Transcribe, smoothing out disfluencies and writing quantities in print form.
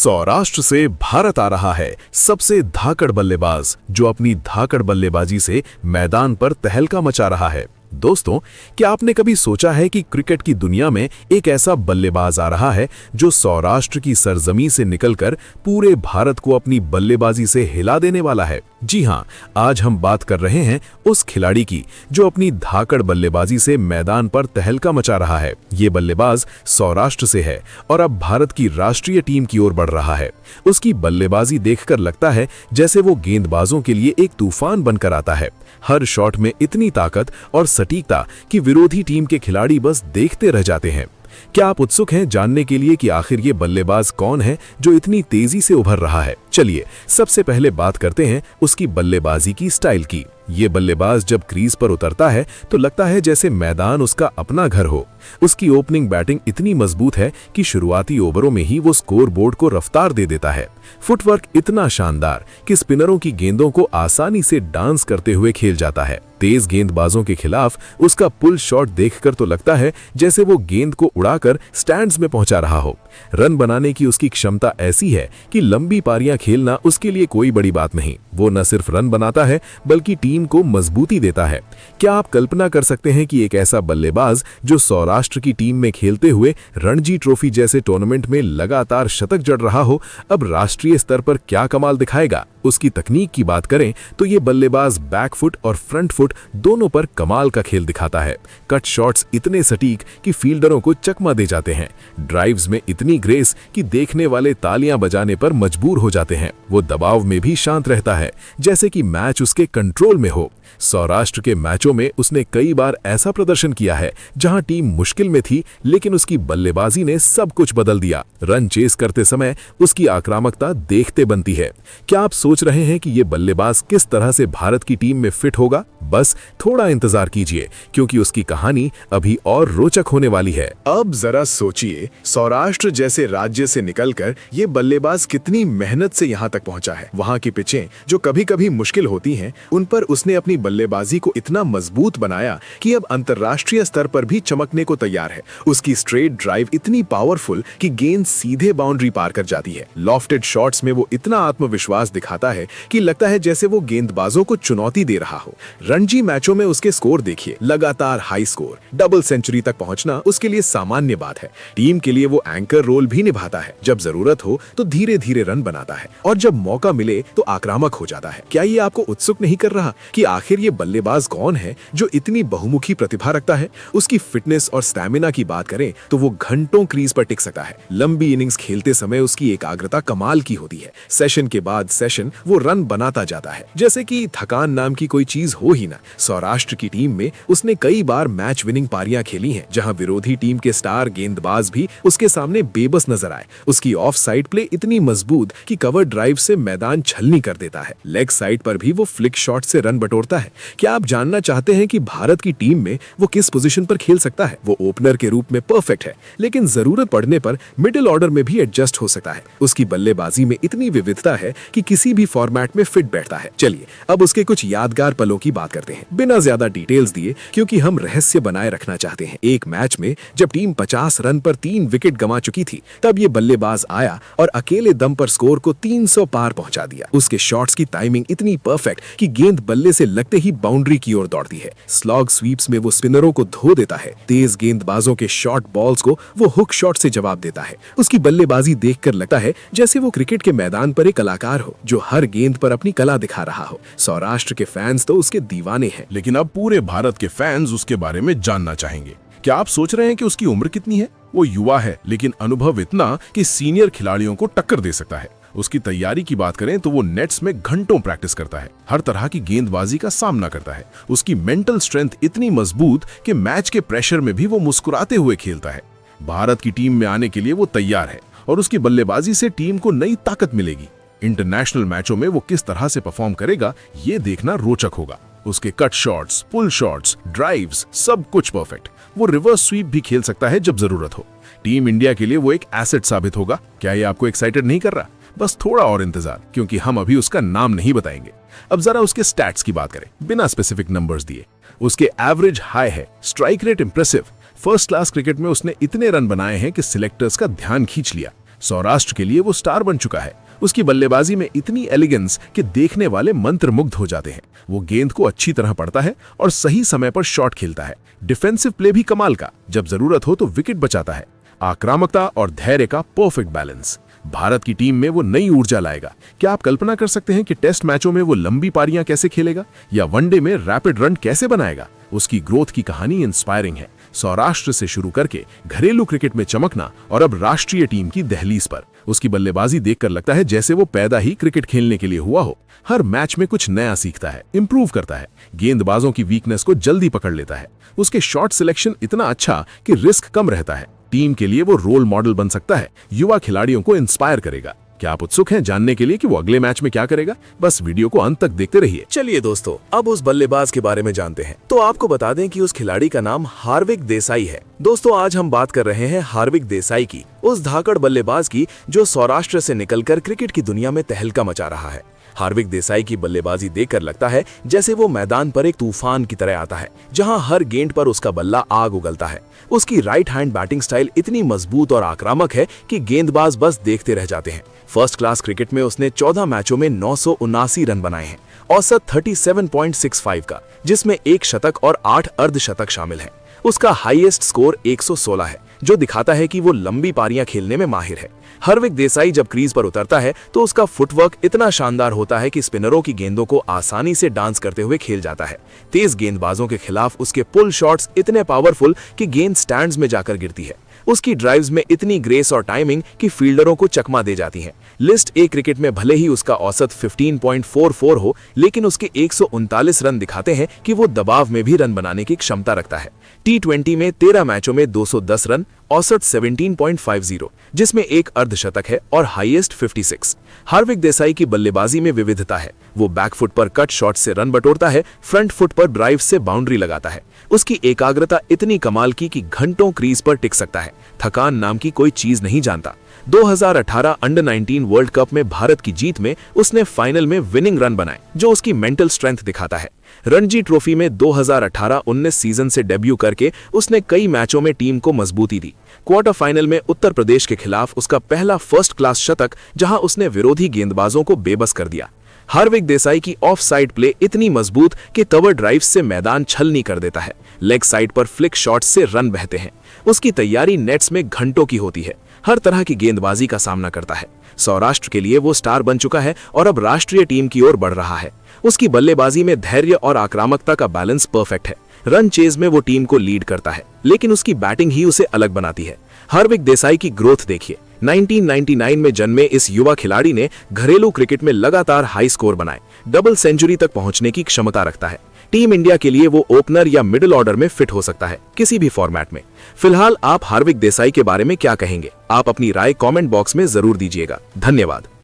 सौराष्ट्र से भारत आ रहा है सबसे धाकड़ बल्लेबाज, जो अपनी धाकड़ बल्लेबाजी से मैदान पर तहलका मचा रहा है। दोस्तों, क्या आपने कभी सोचा है कि क्रिकेट की दुनिया में एक ऐसा बल्लेबाज आ रहा है जो सौराष्ट्र की सरजमी से निकलकर पूरे भारत को अपनी बल्लेबाजी से हिला देने वाला है? जी हां, आज हम बात कर रहे हैं उस खिलाड़ी की जो अपनी धाकड़ बल्लेबाजी से मैदान पर तहलका मचा रहा है। ये बल्लेबाज सौराष्ट्र से है और अब भारत की राष्ट्रीय टीम की ओर बढ़ रहा है। उसकी बल्लेबाजी देखकर लगता है जैसे वो गेंदबाजों के लिए एक तूफान बनकर आता है। हर शॉट में इतनी ताकत और सटीकता कि विरोधी टीम के खिलाड़ी बस देखते रह जाते हैं। क्या आप उत्सुक हैं जानने के लिए कि आखिर ये बल्लेबाज कौन है जो इतनी तेजी से उभर रहा है? चलिए सबसे पहले बात करते हैं उसकी बल्लेबाजी की स्टाइल की। ये बल्लेबाज जब क्रीज पर उतरता है तो लगता है जैसे मैदान उसका अपना घर हो। उसकी ओपनिंग बैटिंग इतनी मजबूत है कि शुरुआती ओवरों में ही वो स्कोर बोर्ड को रफ्तार दे देता है। फुटवर्क इतना शानदार कि स्पिनरों की गेंदों को आसानी से डांस करते हुए खेल जाता है। तेज गेंदबाजों के खिलाफ उसका पुल शॉट देखकर तो लगता है जैसे वो गेंद को उड़ाकर स्टैंड्स में पहुंचा रहा हो। रन बनाने की उसकी क्षमता ऐसी है कि लंबी पारियां खेलना उसके लिए कोई बड़ी बात नहीं। वो न सिर्फ रन बनाता है बल्कि टीम को मजबूती देता है। क्या आप कल्पना कर सकते हैं कि एक ऐसा बल्लेबाज जो सौराष्ट्र की टीम में खेलते हुए रणजी ट्रॉफी जैसे टूर्नामेंट में लगातार शतक जड़ रहा हो, अब राष्ट्रीय स्तर पर क्या कमाल दिखाएगा? उसकी तकनीक की बात करें तो ये बल्लेबाज बैक फुट और फ्रंट फुट दोनों पर कमाल का खेल दिखाता है। कट शॉट्स इतने सटीक कि फील्डरों को चकमा दे जाते हैं। ड्राइव्स में इतनी ग्रेस कि देखने वाले तालियां बजाने पर मजबूर हो जाते हैं। वो दबाव में भी शांत रहता है, जैसे कि मैच उसके कंट्रोल में हो। सौराष्ट्र के मैचों में उसने कई बार ऐसा प्रदर्शन किया है जहां टीम मुश्किल में थी, लेकिन उसकी बल्लेबाजी ने सब कुछ बदल दिया। रन चेस करते समय उसकी आक्रामकता देखते बनती है। क्या आप सोच रहे हैं कि ये बल्लेबाज किस तरह से भारत की टीम में फिट होगा? बस थोड़ा इंतजार कीजिए, क्योंकि उसकी कहानी अभी और रोचक होने वाली है। अब जरा सोचिए, सौराष्ट्र जैसे राज्य से निकलकर ये बल्लेबाज कितनी मेहनत से यहाँ तक पहुंचा है। वहाँ की पिचें जो कभी कभी मुश्किल होती हैं, उन पर उसने अपनी बल्लेबाजी को इतना मजबूत बनाया कि अब अंतर्राष्ट्रीय स्तर पर भी चमकने को तैयार है। उसकी स्ट्रेट ड्राइव इतनी पावरफुल कि गेंद सीधे बाउंड्री पार कर जाती है। लॉफ्टेड शॉट्स में वो इतना आत्मविश्वास दिखाता है कि लगता है जैसे वो गेंदबाजों को चुनौती दे रहा हो। रणजी मैचों में उसके स्कोर देखिए, लगातार हाई स्कोर, डबल सेंचुरी तक पहुंचना उसके लिए सामान्य बात है। टीम के लिए वो एंकर रोल भी निभाता है। जब जरूरत हो तो धीरे धीरे रन बनाता है और जब मौका मिले तो आक्रामक हो जाता है। क्या ये आपको उत्सुक नहीं कर रहा कि आखिर ये बल्लेबाज कौन है जो इतनी बहुमुखी प्रतिभा रखता है? उसकी फिटनेस और स्टैमिना की बात करें तो वो घंटों क्रीज पर टिक सकता है। लंबी इनिंग्स खेलते समय उसकी एकाग्रता कमाल की होती है। सेशन के बाद सेशन वो रन बनाता जाता है, जैसे कि थकान नाम की कोई चीज हो ही ना। सौराष्ट्र की टीम में उसने कई बार मैच विनिंग पारियां खेली हैं, जहां विरोधी टीम के स्टार गेंदबाज भी उसके सामने बेबस नजर आए। उसकी ऑफ साइड प्ले इतनी मजबूत कि कवर ड्राइव से मैदान छलनी कर देता है। लेग साइड पर भी वो फ्लिक शॉट से रन बटोरता है। क्या आप जानना चाहते हैं कि भारत की टीम में वो किस पोजीशन पर खेल सकता है? वो ओपनर के रूप में परफेक्ट है, लेकिन जरूरत पड़ने पर मिडिल ऑर्डर में भी एडजस्ट हो सकता है। उसकी बल्लेबाजी में इतनी विविधता है कि किसी भी फॉर्मेट में फिट बैठता है। चलिए अब उसके कुछ यादगार पलों की बात करते हैं, बिना ज्यादा डिटेल्स दिए, क्योंकि हम रहस्य बनाए रखना चाहते हैं। एक मैच में जब टीम 50 रन पर 3 विकेट गंवा चुकी थी, तब ये बल्लेबाज आया और अकेले दम पर स्कोर को 300 पार पहुंचा दिया। उसके शॉट्स की टाइमिंग इतनी परफेक्ट कि गेंद बल्ले से लगते ही बाउंड्री की ओर दौड़ती है। स्लॉग स्वीप्स में वो स्पिनरों को धो देता है। तेज गेंदबाजों के शॉर्ट बॉल्स को वो हुक शॉट से जवाब देता है। उसकी बल्लेबाजी देखकर लगता है जैसे वो क्रिकेट के मैदान पर एक कलाकार हो जो हर गेंद पर अपनी कला दिखा रहा हो। सौराष्ट्र के फैंस तो उसके दीवाने हैं, लेकिन अब पूरे भारत के फैंस उसके बारे में जानना चाहेंगे। क्या आप सोच रहे हैं कि उसकी उम्र कितनी है? वो युवा है, लेकिन अनुभव इतना कि सीनियर खिलाड़ियों को टक्कर दे सकता है। उसकी तैयारी की बात करें तो वो नेट्स में घंटों प्रैक्टिस करता है, हर तरह की गेंदबाजी का सामना करता है। उसकी मेंटल स्ट्रेंथ इतनी मजबूत कि मैच के प्रेशर में भी वो मुस्कुराते हुए खेलता है। भारत की टीम में आने के लिए वो तैयार है और उसकी बल्लेबाजी से टीम को नई ताकत मिलेगी। इंटरनेशनल मैचों में वो किस तरह से परफॉर्म करेगा, ये देखना रोचक होगा। उसके कट शॉट्स, पुल शॉट्स, ड्राइव्स, सब कुछ परफेक्ट। वो रिवर्स स्वीप भी खेल सकता है जब जरूरत हो। टीम इंडिया के लिए वो एक एसेट साबित होगा। क्या ये आपको एक्साइटेड नहीं कर रहा? बस थोड़ा और इंतजार, क्योंकि हम अभी उसका नाम नहीं बताएंगे। अब जरा उसके स्टैट्स की बात करें, बिना स्पेसिफिक नंबर्स दिए। उसके एवरेज हाई है, strike rate impressive. First class cricket में उसने इतने रन बनाए हैं कि सिलेक्टर्स का ध्यान खींच लिया। सौराष्ट्र के लिए वो स्टार बन चुका है। उसकी बल्लेबाजी में इतनी एलिगेंस कि देखने वाले मंत्रमुग्ध हो जाते हैं। वो गेंद को अच्छी तरह पढ़ता है और सही समय पर शॉट खेलता है। डिफेंसिव प्ले भी कमाल का, जब जरूरत हो तो विकेट बचाता है। आक्रामकता और धैर्य का परफेक्ट बैलेंस। भारत की टीम में वो नई ऊर्जा लाएगा। क्या आप कल्पना कर सकते हैं कि टेस्ट मैचों में वो लंबी पारियां कैसे खेलेगा या वनडे में रैपिड रन कैसे बनाएगा? उसकी ग्रोथ की कहानी इंस्पायरिंग है। सौराष्ट्र से शुरू करके घरेलू क्रिकेट में चमकना और अब राष्ट्रीय टीम की दहलीज पर। उसकी बल्लेबाजी देखकर लगता है जैसे वो पैदा ही क्रिकेट खेलने के लिए हुआ हो। हर मैच में कुछ नया सीखता है, इंप्रूव करता है, गेंदबाजों की वीकनेस को जल्दी पकड़ लेता है। उसके शॉट सिलेक्शन इतना अच्छा कि रिस्क कम रहता है। टीम के लिए वो रोल मॉडल बन सकता है, युवा खिलाड़ियों को इंस्पायर करेगा। क्या आप उत्सुक हैं जानने के लिए कि वो अगले मैच में क्या करेगा? बस वीडियो को अंत तक देखते रहिए। चलिए दोस्तों, अब उस बल्लेबाज के बारे में जानते हैं। तो आपको बता दें कि उस खिलाड़ी का नाम हार्विक देसाई है। दोस्तों, आज हम बात कर रहे हैं हार्विक देसाई की, उस धाकड़ बल्लेबाज की जो सौराष्ट्र से निकलकर क्रिकेट की दुनिया में तहलका मचा रहा है। हार्विक देसाई की बल्लेबाजी देखकर लगता है जैसे वो मैदान पर एक तूफान की तरह आता है, जहां हर गेंद पर उसका बल्ला आग उगलता है। उसकी राइट हैंड बैटिंग स्टाइल इतनी मजबूत और आक्रामक है कि गेंदबाज बस देखते रह जाते हैं। फर्स्ट क्लास क्रिकेट में उसने 14 मैचों में 979 रन बनाए हैं, औसत 37.65 का, जिसमें 1 शतक और 8 अर्धशतक शामिल हैं। उसका हाईएस्ट स्कोर 116 है, जो दिखाता है कि वो लंबी पारियां खेलने में माहिर है। हार्विक देसाई जब क्रीज पर उतरता है तो उसका फुटवर्क इतना शानदार होता है कि स्पिनरों की गेंदों को आसानी से डांस करते हुए खेल जाता है। तेज गेंदबाजों के खिलाफ उसके पुल शॉट्स इतने पावरफुल कि गेंद स्टैंड्स में जाकर गिरती है। उसकी ड्राइव्स में इतनी ग्रेस और टाइमिंग कि फील्डरों को चकमा दे जाती हैं। लिस्ट ए क्रिकेट में भले ही उसका औसत 15.44 हो, लेकिन उसके 139 रन दिखाते हैं कि वो दबाव में भी रन बनाने की क्षमता रखता है। T20 में 13 मैचों में 210 रन, औसत 17.50, जिसमें 1 अर्धशतक है और हाईएस्ट 56। हार्विक देसाई की बल्लेबाजी में विविधता है। वो बैकफुट पर कट शॉट से रन बटोरता है, फ्रंट फुट पर ड्राइव से बाउंड्री लगाता है। उसकी एकाग्रता इतनी कमाल की कि घंटों क्रीज पर टिक सकता है, थकान नाम की कोई चीज नहीं जानता। 2018 अंडर 19 वर्ल्ड कप में भारत की जीत में उसने फाइनल में विनिंग रन बनाए, जो उसकी मेंटल स्ट्रेंथ दिखाता है। रणजी ट्रॉफी में 2018-19 सीजन से डेब्यू करके उसने कई मैचों में टीम को मजबूती दी। क्वार्टर फाइनल में उत्तर प्रदेश के खिलाफ उसका पहला फर्स्ट क्लास शतक, जहां उसने विरोधी गेंदबाजों को बेबस कर दिया। हार्विक देसाई की ऑफ साइड प्ले इतनी मजबूत कि कवर ड्राइव से मैदान छलनी कर देता है। लेग साइड पर फ्लिक शॉट से रन बहते हैं। उसकी तैयारी नेट्स में घंटों की होती है, हर तरह की गेंदबाजी का सामना करता है। सौराष्ट्र के लिए वो स्टार बन चुका है और अब राष्ट्रीय टीम की ओर बढ़ रहा है। उसकी बल्लेबाजी में धैर्य और आक्रामकता का बैलेंस परफेक्ट है। रन चेज में वो टीम को लीड करता है, लेकिन उसकी बैटिंग ही उसे अलग बनाती है। हार्विक देसाई की ग्रोथ देखिए। 1999 में जन्मे इस युवा खिलाड़ी ने घरेलू क्रिकेट में लगातार हाई स्कोर बनाए, डबल सेंचुरी तक पहुंचने की क्षमता रखता है। टीम इंडिया के लिए वो ओपनर या मिडिल ऑर्डर में फिट हो सकता है, किसी भी फॉर्मेट में। फिलहाल आप हार्विक देसाई के बारे में क्या कहेंगे? आप अपनी राय कमेंट बॉक्स में जरूर दीजिएगा। धन्यवाद।